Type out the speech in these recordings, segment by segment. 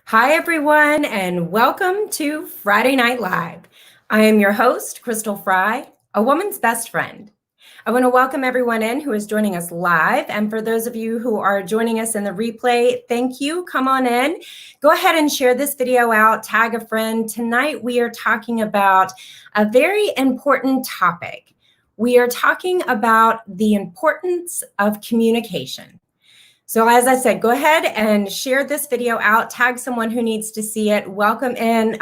Hi, everyone, and welcome to Friday Night Live. I am your host, Crystal Fry, a woman's best friend. I want to welcome everyone in who is joining us live. And for those of you who are joining us in the replay, thank you. Come on in. Go ahead and share this video out, tag a friend. Tonight, we are talking about a very important topic. We are talking about the importance of communication. So as I said, go ahead and share this video out, tag someone who needs to see it, welcome in,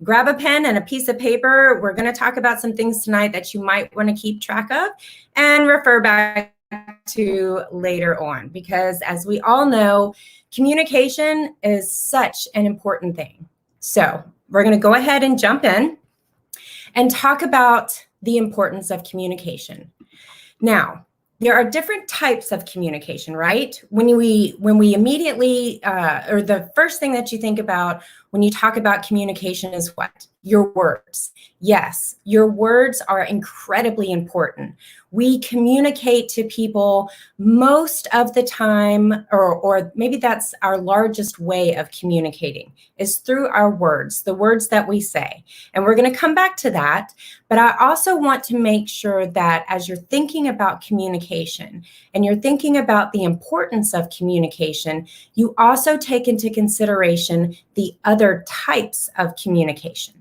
grab a pen and a piece of paper. We're going to talk about some things tonight that you might want to keep track of and refer back to later on, because as we all know, communication is such an important thing. So we're going to go ahead and jump in and talk about the importance of communication. Now, there are different types of communication, right? When we immediately, or the first thing that you think about when you talk about communication is what? Your words. Yes, your words are incredibly important. We communicate to people most of the time, or maybe that's our largest way of communicating, is through our words, the words that we say. And we're going to come back to that. But I also want to make sure that as you're thinking about communication and you're thinking about the importance of communication, you also take into consideration the other types of communication.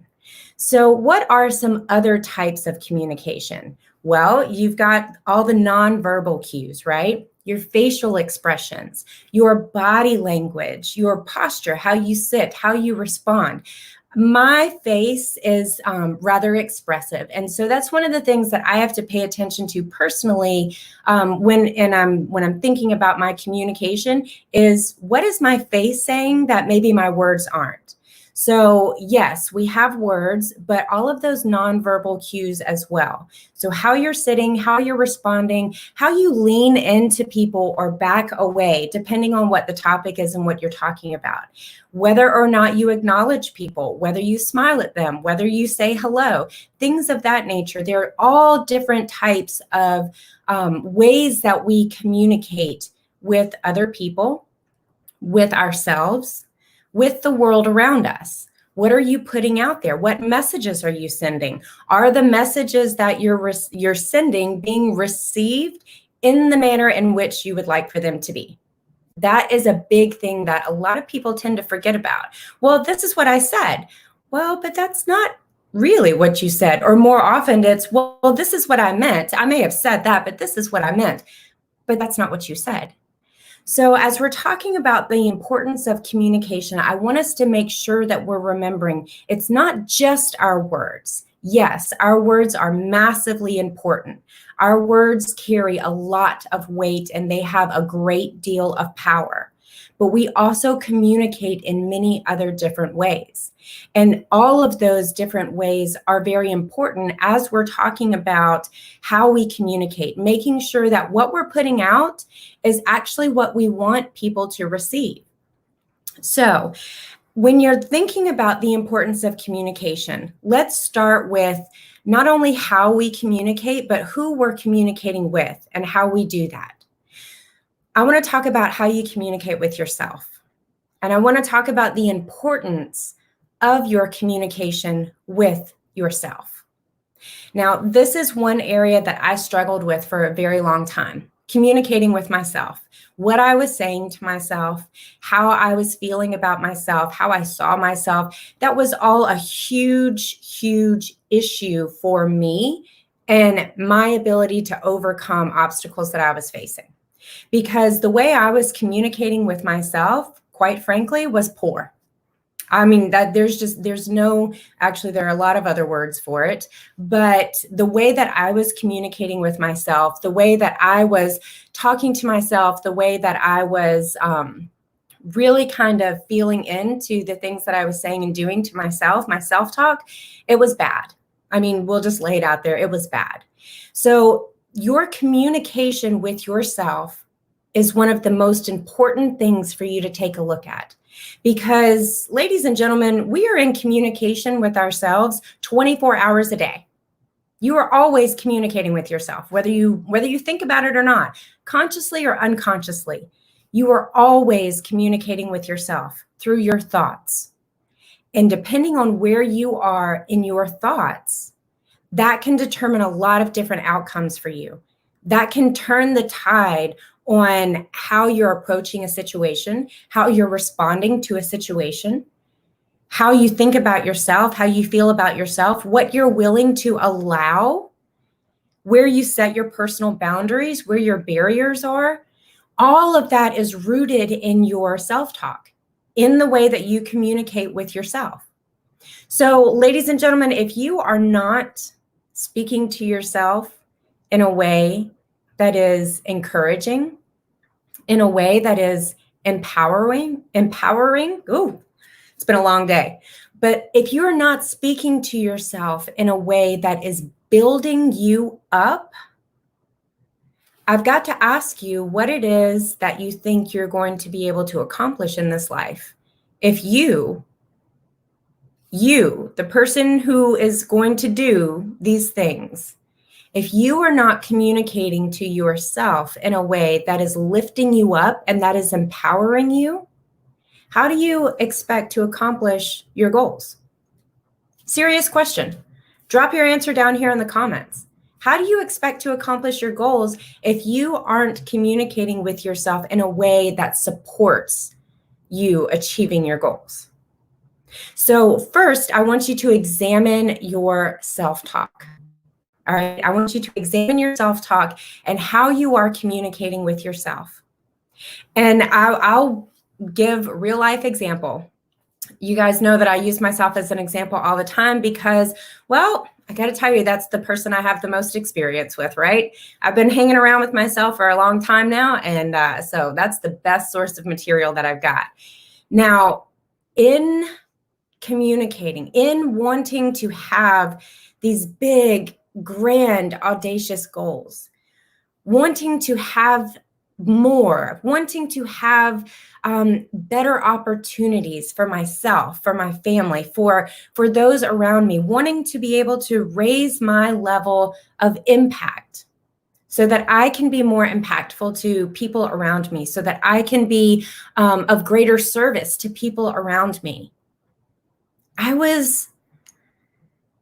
So what are some other types of communication? Well, you've got all the nonverbal cues, right? Your facial expressions, your body language, your posture, how you sit, how you respond. My face is rather expressive. And so that's one of the things that I have to pay attention to personally when I'm thinking about my communication is, what is my face saying that maybe my words aren't? So yes, we have words, but all of those nonverbal cues as well. So how you're sitting, how you're responding, how you lean into people or back away, depending on what the topic is and what you're talking about. Whether or not you acknowledge people, whether you smile at them, whether you say hello, things of that nature. They're all different types of ways that we communicate with other people, with ourselves, with the world around us. What are you putting out there? What messages are you sending? Are the messages that you're sending being received in the manner in which you would like for them to be? That is a big thing that a lot of people tend to forget about. Well, this is what I said. Well, but that's not really what you said. Or more often it's, well, this is what I meant. I may have said that, but this is what I meant. But that's not what you said. So as we're talking about the importance of communication, I want us to make sure that we're remembering it's not just our words. Yes, our words are massively important. Our words carry a lot of weight and they have a great deal of power. But we also communicate in many other different ways. And all of those different ways are very important as we're talking about how we communicate, making sure that what we're putting out is actually what we want people to receive. So when you're thinking about the importance of communication, let's start with not only how we communicate, but who we're communicating with and how we do that. I want to talk about how you communicate with yourself. And I want to talk about the importance of your communication with yourself. Now, this is one area that I struggled with for a very long time, communicating with myself, what I was saying to myself, how I was feeling about myself, how I saw myself. That was all a huge, huge issue for me and my ability to overcome obstacles that I was facing. Because the way I was communicating with myself, quite frankly, was poor. I mean, that there's no, actually, there are a lot of other words for it, but the way that I was communicating with myself, the way that I was talking to myself, the way that I was really kind of feeling into the things that I was saying and doing to myself, my self-talk, it was bad. I mean, we'll just lay it out there. It was bad. So your communication with yourself is one of the most important things for you to take a look at. Because, ladies and gentlemen, we are in communication with ourselves 24 hours a day. You are always communicating with yourself, whether you think about it or not, consciously or unconsciously. You are always communicating with yourself through your thoughts. And depending on where you are in your thoughts, that can determine a lot of different outcomes for you. That can turn the tide on how you're approaching a situation, how you're responding to a situation, how you think about yourself, how you feel about yourself, what you're willing to allow, where you set your personal boundaries, where your barriers are. All of that is rooted in your self-talk, in the way that you communicate with yourself. So, ladies and gentlemen, if you are not speaking to yourself in a way that is encouraging, in a way that is empowering, ooh, it's been a long day. But if you're not speaking to yourself in a way that is building you up, I've got to ask you what it is that you think you're going to be able to accomplish in this life. If you, the person who is going to do these things, if you are not communicating to yourself in a way that is lifting you up and that is empowering you, how do you expect to accomplish your goals? Serious question. Drop your answer down here in the comments. How do you expect to accomplish your goals if you aren't communicating with yourself in a way that supports you achieving your goals? So first, I want you to examine your self-talk. All right, I want you to examine your self-talk and how you are communicating with yourself. And I'll give real life example. You guys know that I use myself as an example all the time because, well, I got to tell you, that's the person I have the most experience with, right? I've been hanging around with myself for a long time now. And so that's the best source of material that I've got. Now, in communicating, in wanting to have these big, grand, audacious goals, wanting to have more, wanting to have better opportunities for myself, for my family, for those around me, wanting to be able to raise my level of impact so that I can be more impactful to people around me, so that I can be of greater service to people around me. I was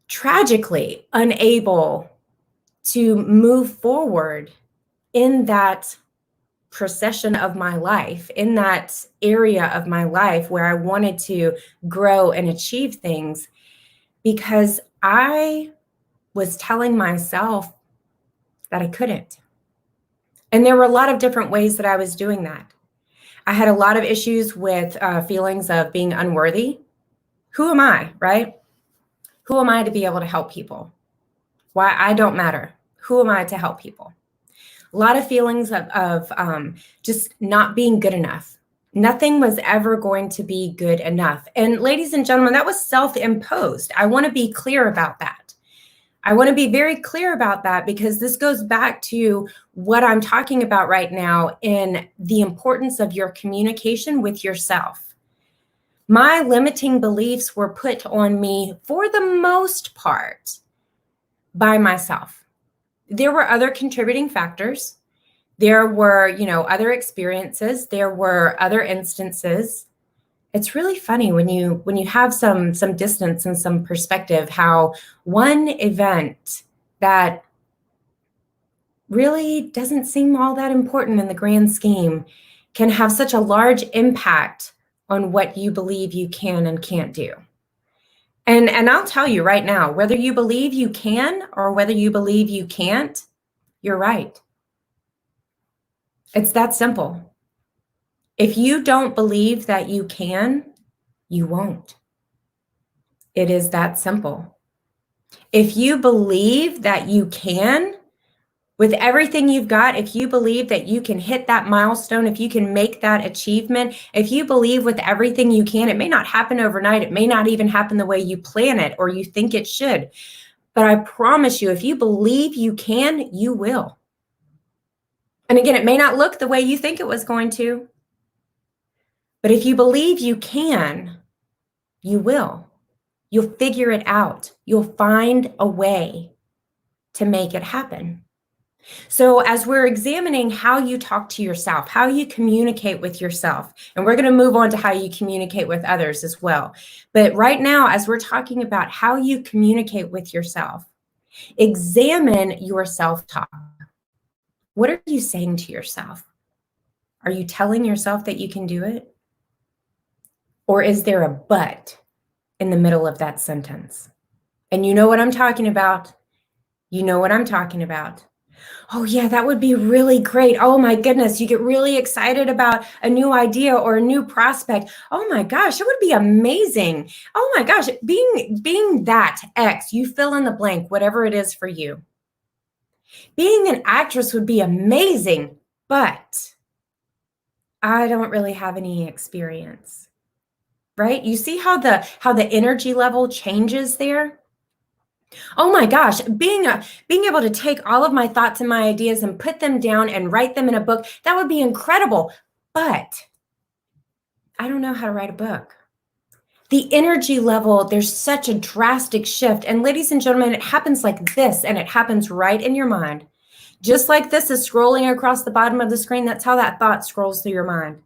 tragically unable to move forward in that procession of my life, in that area of my life where I wanted to grow and achieve things, because I was telling myself that I couldn't. And there were a lot of different ways that I was doing that. I had a lot of issues with feelings of being unworthy. Who am I, right? Who am I to be able to help people? Why I don't matter. Who am I to help people? A lot of feelings of just not being good enough. Nothing was ever going to be good enough. And ladies and gentlemen, that was self-imposed. I want to be clear about that. I want to be very clear about that because this goes back to what I'm talking about right now in the importance of your communication with yourself. My limiting beliefs were put on me for the most part by myself. There were other contributing factors. There were, other experiences. There were other instances. It's really funny when you have some distance and some perspective, how one event that really doesn't seem all that important in the grand scheme can have such a large impact on what you believe you can and can't do. And I'll tell you right now, whether you believe you can or whether you believe you can't, you're right. It's that simple. If you don't believe that you can, you won't. It is that simple. If you believe that you can, with everything you've got, if you believe that you can hit that milestone, if you can make that achievement, if you believe with everything you can, it may not happen overnight. It may not even happen the way you plan it or you think it should. But I promise you, if you believe you can, you will. And again, it may not look the way you think it was going to. But if you believe you can, you will. You'll figure it out. You'll find a way to make it happen. So as we're examining how you talk to yourself, how you communicate with yourself, and we're going to move on to how you communicate with others as well. But right now, as we're talking about how you communicate with yourself, examine your self-talk. What are you saying to yourself? Are you telling yourself that you can do it? Or is there a but in the middle of that sentence? And you know what I'm talking about. You know what I'm talking about. Oh, yeah, that would be really great. Oh, my goodness. You get really excited about a new idea or a new prospect. Oh, my gosh, it would be amazing. Oh, my gosh, being that X, you fill in the blank, whatever it is for you. Being an actress would be amazing, but I don't really have any experience, right? You see how the energy level changes there? Oh my gosh, being able to take all of my thoughts and my ideas and put them down and write them in a book, that would be incredible. But I don't know how to write a book. The energy level, there's such a drastic shift. And ladies and gentlemen, it happens like this, and it happens right in your mind. Just like this is scrolling across the bottom of the screen, that's how that thought scrolls through your mind.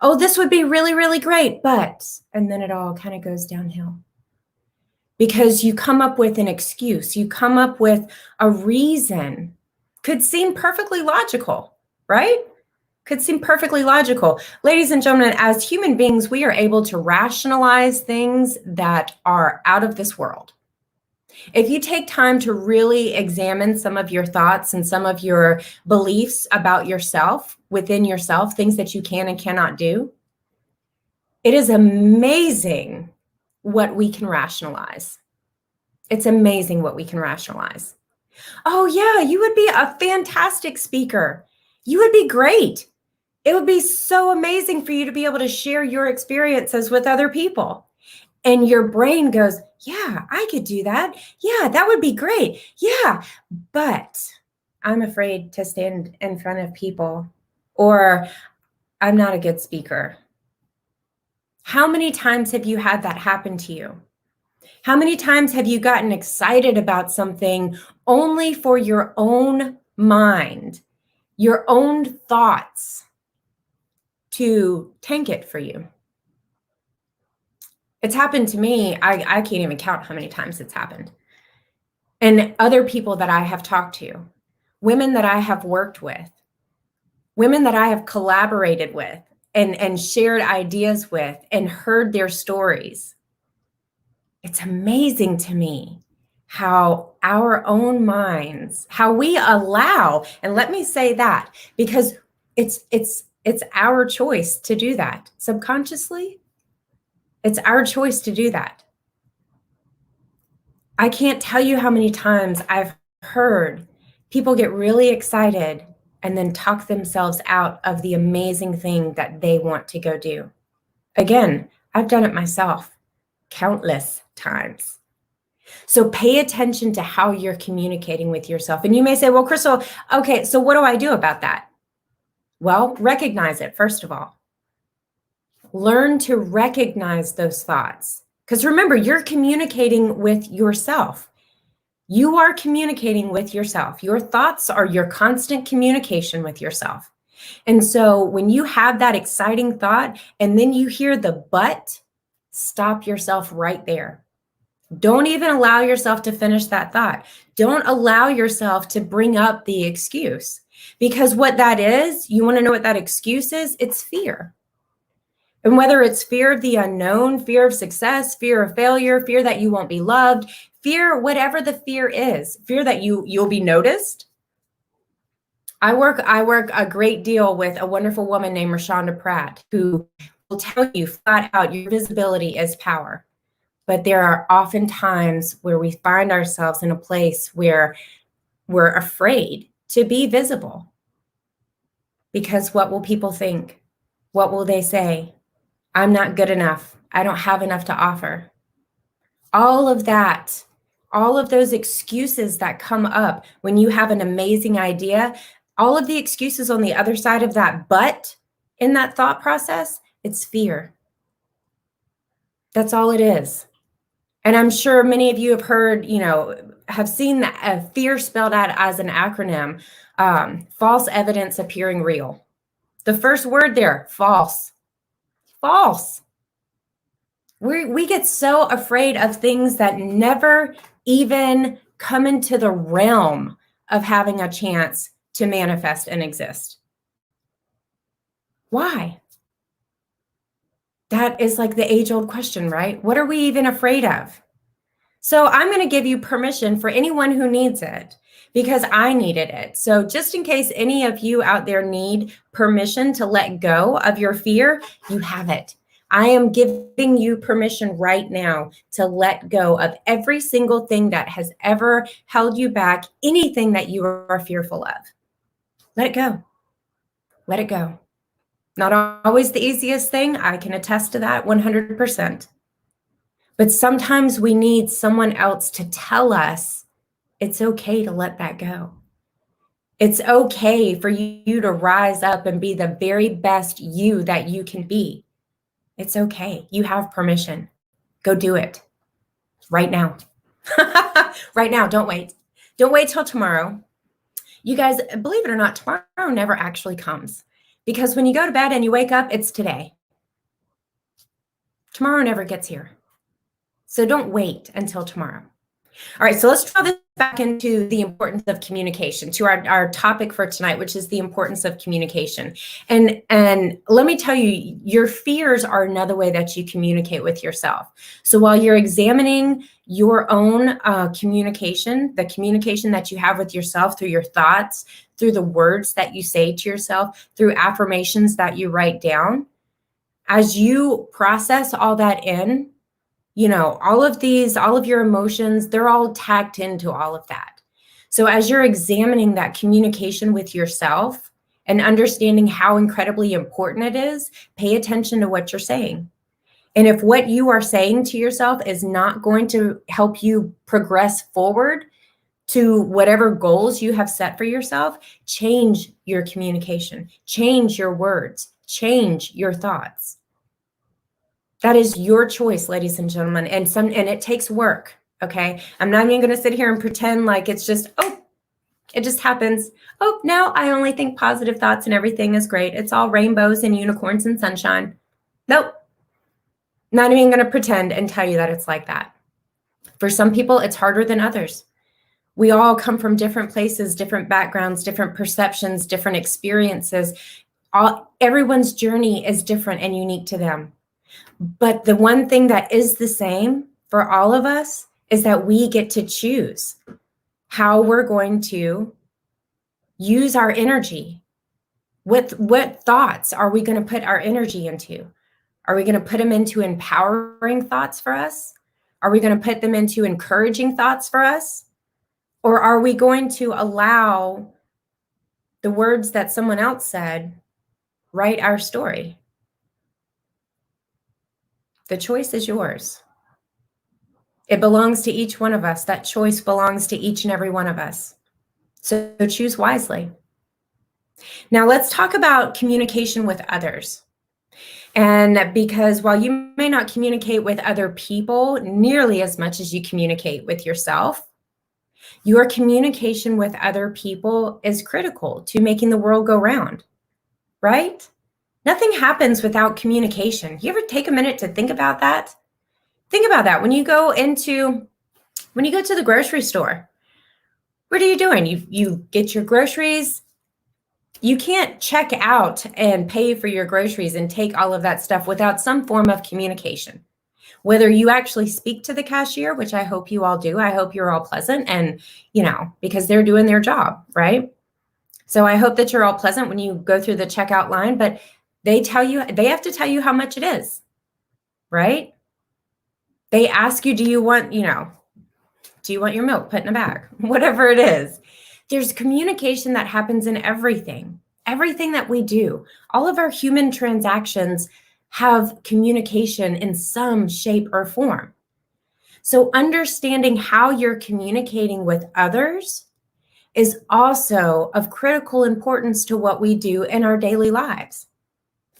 Oh, this would be really, really great, but, and then it all kind of goes downhill. Because you come up with an excuse, you come up with a reason. Could seem perfectly logical, right? Could seem perfectly logical. Ladies and gentlemen, as human beings, we are able to rationalize things that are out of this world. If you take time to really examine some of your thoughts and some of your beliefs about yourself, within yourself, things that you can and cannot do, it is amazing what we can rationalize. It's amazing what we can rationalize. Oh, yeah, you would be a fantastic speaker. You would be great. It would be so amazing for you to be able to share your experiences with other people. And your brain goes, yeah, I could do that. Yeah, that would be great. Yeah, but I'm afraid to stand in front of people, or I'm not a good speaker. How many times have you had that happen to you? How many times have you gotten excited about something only for your own mind, your own thoughts to tank it for you? It's happened to me. I can't even count how many times it's happened. And other people that I have talked to, women that I have worked with, women that I have collaborated with and shared ideas with and heard their stories. It's amazing to me how our own minds, how we allow, and let me say that because it's our choice to do that subconsciously. It's our choice to do that. I can't tell you how many times I've heard people get really excited and then talk themselves out of the amazing thing that they want to go do. Again, I've done it myself countless times. So pay attention to how you're communicating with yourself. And you may say, well, Crystal, okay, so what do I do about that? Well, recognize it, first of all. Learn to recognize those thoughts. Because remember, you're communicating with yourself. You are communicating with yourself. Your thoughts are your constant communication with yourself. And so when you have that exciting thought and then you hear the but, stop yourself right there. Don't even allow yourself to finish that thought. Don't allow yourself to bring up the excuse. Because what that is, you want to know what that excuse is? It's fear. And whether it's fear of the unknown, fear of success, fear of failure, fear that you won't be loved, fear, whatever the fear is, fear that you'll be noticed. I work a great deal with a wonderful woman named Rashonda Pratt, who will tell you flat out your visibility is power. But there are often times where we find ourselves in a place where we're afraid to be visible. Because what will people think? What will they say? I'm not good enough. I don't have enough to offer. All of that, all of those excuses that come up when you have an amazing idea, all of the excuses on the other side of that but in that thought process, it's fear. That's all it is. And I'm sure many of you have heard, have seen that fear spelled out as an acronym, false evidence appearing real. The first word there, false. False. We get so afraid of things that never even come into the realm of having a chance to manifest and exist. Why? That is like the age-old question, right? What are we even afraid of? So I'm going to give you permission for anyone who needs it because I needed it. So just in case any of you out there need permission to let go of your fear, you have it. I am giving you permission right now to let go of every single thing that has ever held you back, anything that you are fearful of. Let it go. Let it go. Not always the easiest thing. I can attest to that 100%. But sometimes we need someone else to tell us it's okay to let that go. It's okay for you to rise up and be the very best you that you can be. It's okay. You have permission. Go do it right now. Right now. Don't wait. Don't wait till tomorrow. You guys, believe it or not, tomorrow never actually comes because when you go to bed and you wake up, it's today. Tomorrow never gets here. So don't wait until tomorrow. All right, so let's draw this back into the importance of communication, to our topic for tonight, which is the importance of communication. And let me tell you, your fears are another way that you communicate with yourself. So while you're examining your own communication, the communication that you have with yourself through your thoughts, through the words that you say to yourself, through affirmations that you write down, as you process all that in, all of your emotions, they're all tacked into all of that. So as you're examining that communication with yourself and understanding how incredibly important it is, pay attention to what you're saying. And if what you are saying to yourself is not going to help you progress forward to whatever goals you have set for yourself, change your communication, change your words, change your thoughts. That is your choice, ladies and gentlemen, and it takes work, okay? I'm not even going to sit here and pretend like it's just, it just happens. Oh, now I only think positive thoughts and everything is great. It's all rainbows and unicorns and sunshine. Nope. Not even going to pretend and tell you that it's like that. For some people, it's harder than others. We all come from different places, different backgrounds, different perceptions, different experiences. Everyone's journey is different and unique to them. But the one thing that is the same for all of us is that we get to choose how we're going to use our energy. What thoughts are we going to put our energy into? Are we going to put them into empowering thoughts for us? Are we going to put them into encouraging thoughts for us? Or are we going to allow the words that someone else said write our story? The choice is yours. It belongs to each one of us. That choice belongs to each and every one of us. So choose wisely. Now let's talk about communication with others. And because while you may not communicate with other people nearly as much as you communicate with yourself, your communication with other people is critical to making the world go round, right? Nothing happens without communication. You ever take a minute to think about that? Think about that. When you go to the grocery store, what are you doing? You get your groceries. You can't check out and pay for your groceries and take all of that stuff without some form of communication. Whether you actually speak to the cashier, which I hope you all do. I hope you're all pleasant and, because they're doing their job, right? So I hope that you're all pleasant when you go through the checkout line, but they have to tell you how much it is, right? They ask you, do you want your milk put in a bag? Whatever it is. There's communication that happens in everything that we do. All of our human transactions have communication in some shape or form. So understanding how you're communicating with others is also of critical importance to what we do in our daily lives.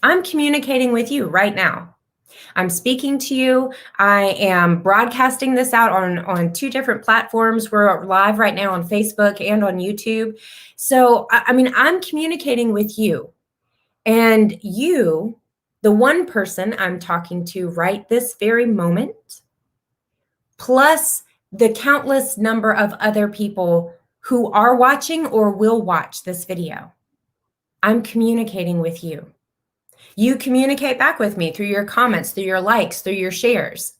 I'm communicating with you right now. I'm speaking to you. I am broadcasting this out on two different platforms. We're live right now on Facebook and on YouTube. So, I mean, I'm communicating with you. And you, the one person I'm talking to right this very moment, plus the countless number of other people who are watching or will watch this video. I'm communicating with you. You communicate back with me through your comments, through your likes, through your shares.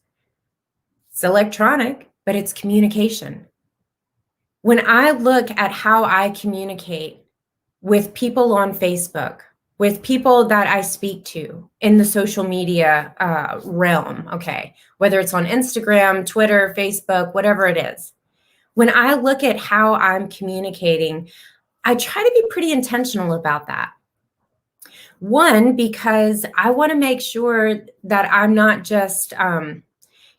It's electronic, but it's communication. When I look at how I communicate with people on Facebook, with people that I speak to in the social media realm, okay, whether it's on Instagram, Twitter, Facebook, whatever it is, when I look at how I'm communicating, I try to be pretty intentional about that. One, because I want to make sure that I'm not just, I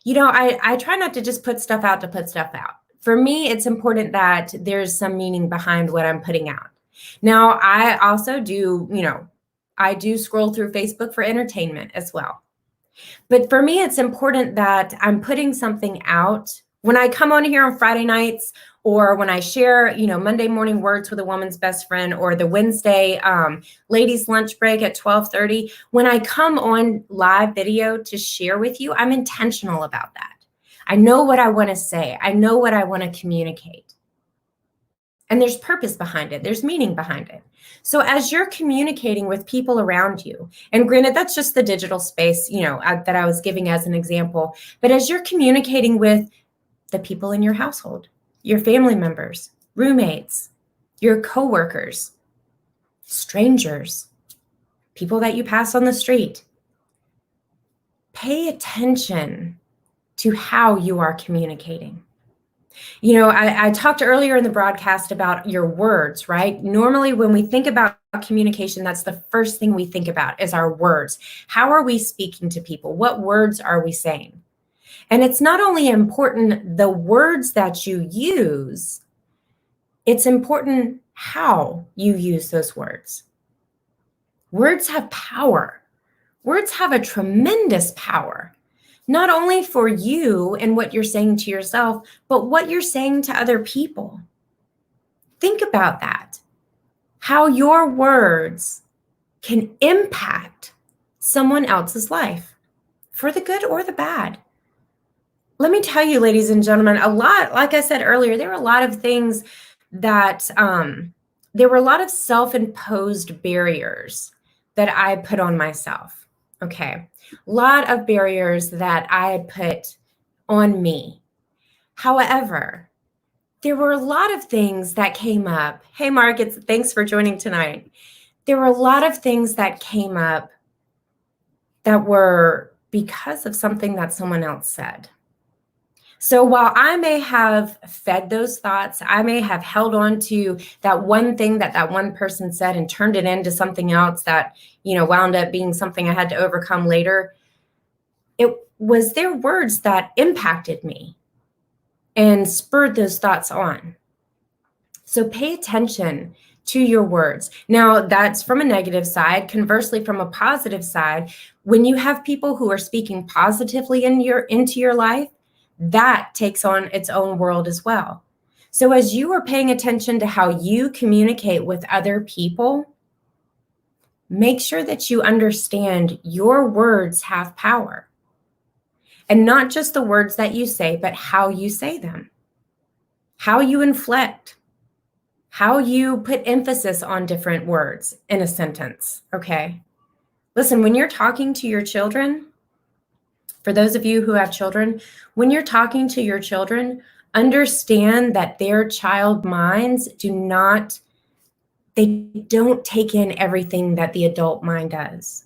try not to just put stuff out to put stuff out. For me, it's important that there's some meaning behind what I'm putting out. Now, I also do, I do scroll through Facebook for entertainment as well. But for me, it's important that I'm putting something out. When I come on here on Friday nights, or when I share, Monday morning words with a woman's best friend, or the Wednesday ladies lunch break at 12:30, when I come on live video to share with you, I'm intentional about that. I know what I want to say. I know what I want to communicate. And there's purpose behind it. There's meaning behind it. So as you're communicating with people around you, and granted, that's just the digital space, that I was giving as an example, but as you're communicating with the people in your household, your family members, roommates, your coworkers, strangers, people that you pass on the street, pay attention to how you are communicating. I talked earlier in the broadcast about your words, right? Normally, when we think about communication, that's the first thing we think about is our words. How are we speaking to people? What words are we saying? And it's not only important the words that you use, it's important how you use those words. Words have power. Words have a tremendous power. Not only for you and what you're saying to yourself, but what you're saying to other people. Think about that. How your words can impact someone else's life, for the good or the bad. Let me tell you, ladies and gentlemen, like I said earlier, there were a lot of things that, there were a lot of self-imposed barriers that I put on myself. Okay. A lot of barriers that I had put on me. However, there were a lot of things that came up. Hey, Mark, thanks for joining tonight. There were a lot of things that came up that were because of something that someone else said. So while I may have fed those thoughts, I may have held on to that one thing that one person said and turned it into something else that, wound up being something I had to overcome later. It was their words that impacted me and spurred those thoughts on. So pay attention to your words. Now, that's from a negative side. Conversely, from a positive side, when you have people who are speaking positively into your life, that takes on its own world as well. So as you are paying attention to how you communicate with other people, make sure that you understand your words have power. And not just the words that you say, but how you say them, how you inflect, how you put emphasis on different words in a sentence, okay? Listen, when you're talking to your children, for those of you who have children, when you're talking to your children, understand that their child minds don't take in everything that the adult mind does.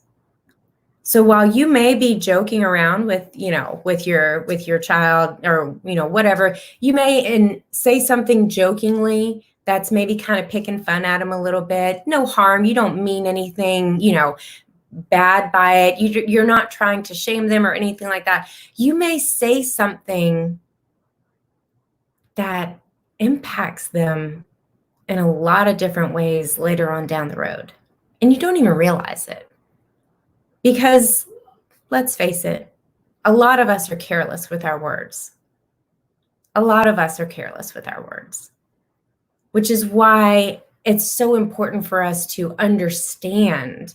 So while you may be joking around with your child or, whatever, you may say something jokingly that's maybe kind of picking fun at them a little bit. No harm. You don't mean anything, bad by it. You're not trying to shame them or anything like that. You may say something that impacts them in a lot of different ways later on down the road, and you don't even realize it, because let's face it, a lot of us are careless with our words. A lot of us are careless with our words, which is why it's so important for us to understand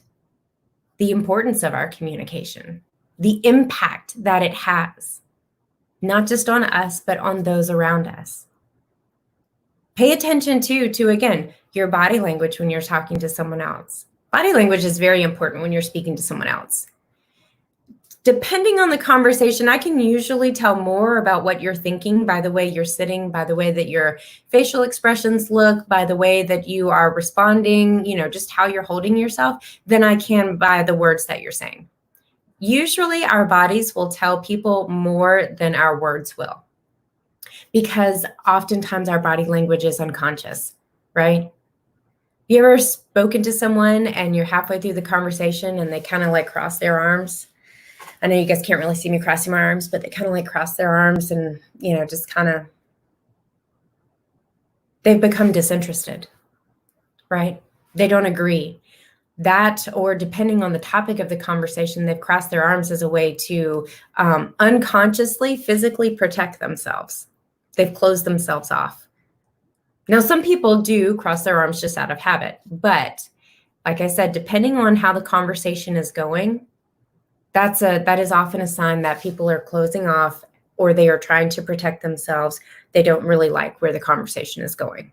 the importance of our communication, the impact that it has, not just on us, but on those around us. Pay attention to again, your body language when you're talking to someone else. Body language is very important when you're speaking to someone else. Depending on the conversation, I can usually tell more about what you're thinking by the way you're sitting, by the way that your facial expressions look, by the way that you are responding, just how you're holding yourself, than I can by the words that you're saying. Usually our bodies will tell people more than our words will, because oftentimes our body language is unconscious, right? You ever spoken to someone and you're halfway through the conversation and they kind of like cross their arms? I know you guys can't really see me crossing my arms, but they kind of like cross their arms and, just kind of, they've become disinterested, right? They don't agree. That, or depending on the topic of the conversation, they've crossed their arms as a way to unconsciously, physically protect themselves. They've closed themselves off. Now, some people do cross their arms just out of habit, but like I said, depending on how the conversation is going, that is often a sign that people are closing off or they are trying to protect themselves. They don't really like where the conversation is going.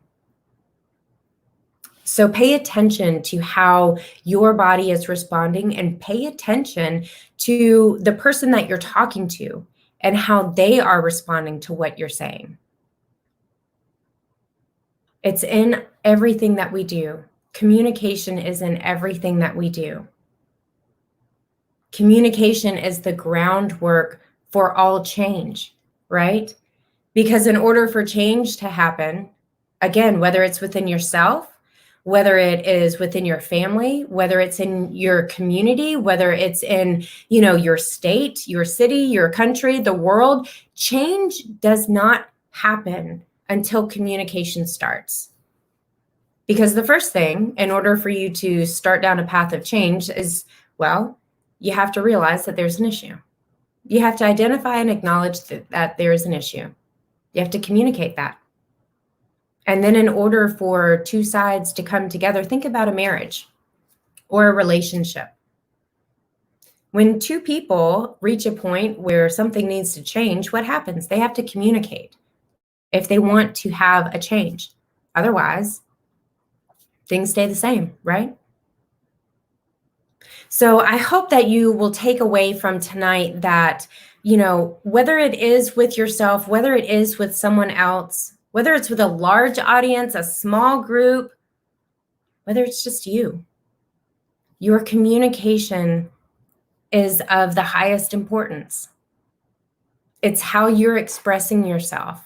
So pay attention to how your body is responding and pay attention to the person that you're talking to and how they are responding to what you're saying. It's in everything that we do. Communication is in everything that we do. Communication is the groundwork for all change, right? Because in order for change to happen, again, whether it's within yourself, whether it is within your family, whether it's in your community, whether it's in, your state, your city, your country, the world, change does not happen until communication starts. Because the first thing, in order for you to start down a path of change is, you have to realize that there's an issue. You have to identify and acknowledge that there is an issue. You have to communicate that. And then in order for two sides to come together, think about a marriage or a relationship. When two people reach a point where something needs to change, what happens? They have to communicate if they want to have a change. Otherwise, things stay the same, right? So I hope that you will take away from tonight that, whether it is with yourself, whether it is with someone else, whether it's with a large audience, a small group, whether it's just you, your communication is of the highest importance. It's how you're expressing yourself.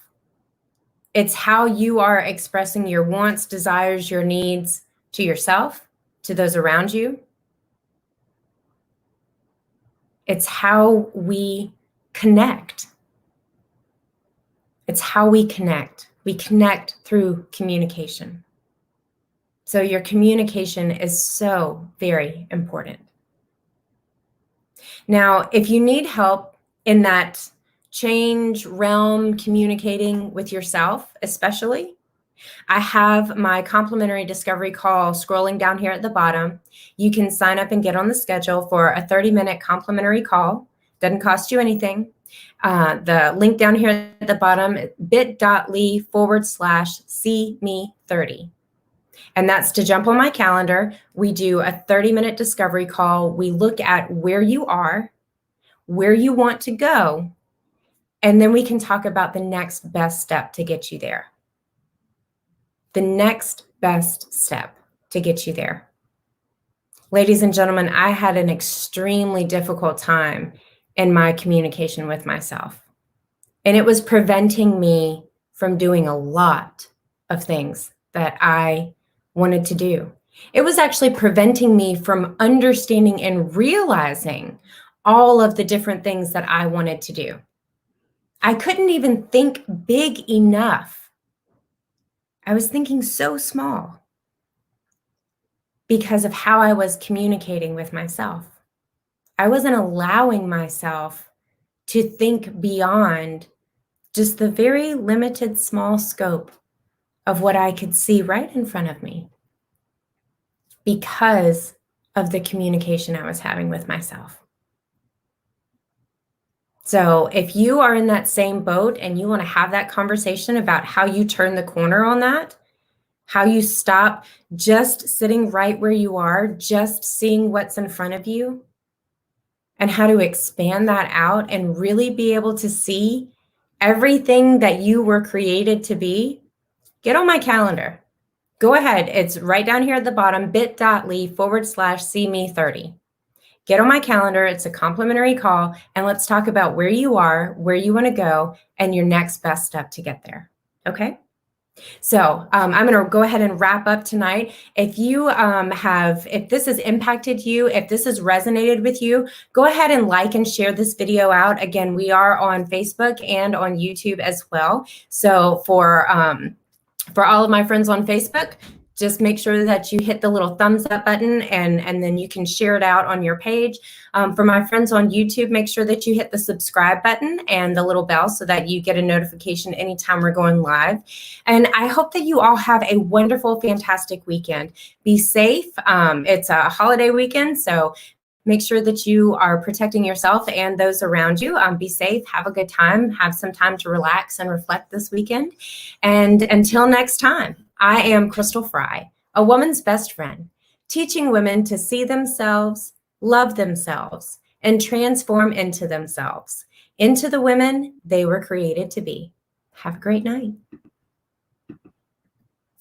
It's how you are expressing your wants, desires, your needs to yourself, to those around you. It's how we connect. It's how we connect. We connect through communication. So your communication is so very important. Now, if you need help in that change realm, communicating with yourself, especially, I have my complimentary discovery call scrolling down here at the bottom. You can sign up and get on the schedule for a 30-minute complimentary call. Doesn't cost you anything. The link down here at the bottom, bit.ly/see-me30. And that's to jump on my calendar. We do a 30-minute discovery call. We look at where you are, where you want to go, and then we can talk about the next best step to get you there. The next best step to get you there. Ladies and gentlemen, I had an extremely difficult time in my communication with myself. And it was preventing me from doing a lot of things that I wanted to do. It was actually preventing me from understanding and realizing all of the different things that I wanted to do. I couldn't even think big enough. I was thinking so small because of how I was communicating with myself. I wasn't allowing myself to think beyond just the very limited small scope of what I could see right in front of me because of the communication I was having with myself. So if you are in that same boat and you want to have that conversation about how you turn the corner on that, how you stop just sitting right where you are, just seeing what's in front of you, and how to expand that out and really be able to see everything that you were created to be, get on my calendar. Go ahead. It's right down here at the bottom, bit.ly/see-me30. Get on my calendar. It's a complimentary call. And let's talk about where you are, where you want to go, and your next best step to get there. Okay? So I'm going to go ahead and wrap up tonight. If you if this has impacted you, if this has resonated with you, go ahead and like and share this video out. Again, we are on Facebook and on YouTube as well. So for all of my friends on Facebook, just make sure that you hit the little thumbs up button and then you can share it out on your page. For my friends on YouTube, make sure that you hit the subscribe button and the little bell so that you get a notification anytime we're going live. And I hope that you all have a wonderful, fantastic weekend. Be safe. It's a holiday weekend, so make sure that you are protecting yourself and those around you. Be safe, have a good time, have some time to relax and reflect this weekend. And until next time, I am Crystal Fry, a woman's best friend, teaching women to see themselves, love themselves, and transform into themselves, into the women they were created to be. Have a great night.